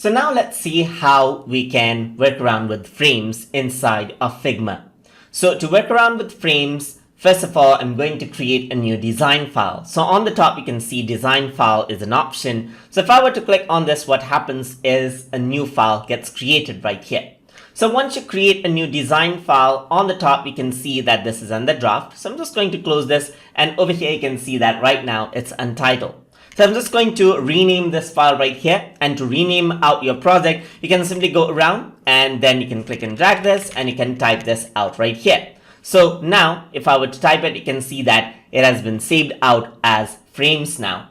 So now let's see how we can work around with frames inside of Figma. So to work around with frames, first of all, I'm going to create a new design file. So on the top, you can see design file is an option. So if I were to click on this, what happens is a new file gets created right here. So once you create a new design file, on the top, you can see that this is under draft. So I'm just going to close this, and over here, you can see that right now it's untitled. So I'm just going to rename this file right here, and to rename out your project, you can simply go around and then you can click and drag this and you can type this out right here. So now if I were to type it, you can see that it has been saved out as frames now.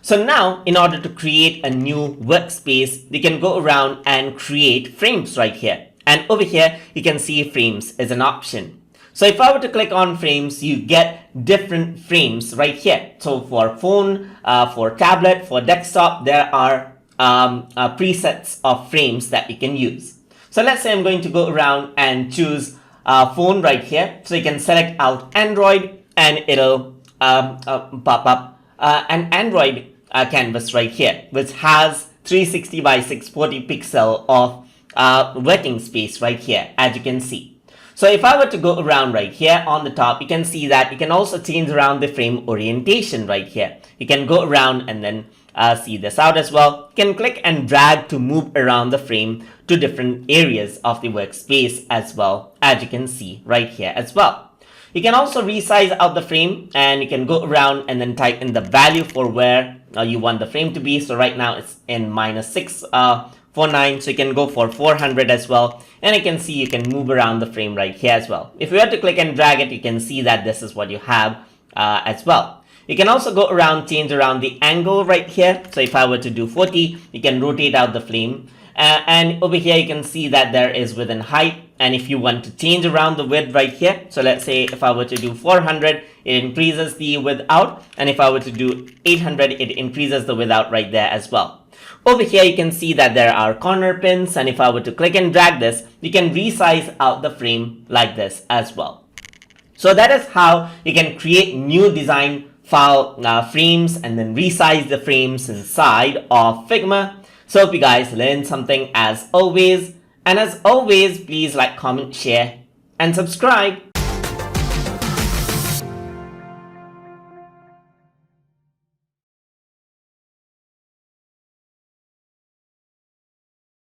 So now in order to create a new workspace, you can go around and create frames right here. And over here, you can see frames is an option. So if I were to click on frames, you get different frames right here. So for phone, for tablet, for desktop, there are presets of frames that you can use. So let's say I'm going to go around and choose phone right here. So you can select out Android and it'll pop up an Android canvas right here, which has 360 by 640 pixel of working space right here, as you can see. So if I were to go around right here on the top, you can see that you can also change around the frame orientation right here. You can go around and then see this out as well. You can click and drag to move around the frame to different areas of the workspace as well, as you can see right here as well. You can also resize out the frame, and you can go around and then type in the value for where you want the frame to be. So right now it's in -649, so you can go for 400 as well, and you can see you can move around the frame right here as well. If you were to click and drag it, you can see that this is what you have as well. You can also go around, change around the angle right here. So if I were to do 40, you can rotate out the frame, and over here you can see that there is width and height. And if you want to change around the width right here, so let's say if I were to do 400, it increases the width out, and if I were to do 800, it increases the width out right there as well. Over here, you can see that there are corner pins, and if I were to click and drag this, you can resize out the frame like this as well. So that is how you can create new design file frames and then resize the frames inside of Figma. So hope you guys learned something as always. And as always, please like, comment, share, and subscribe.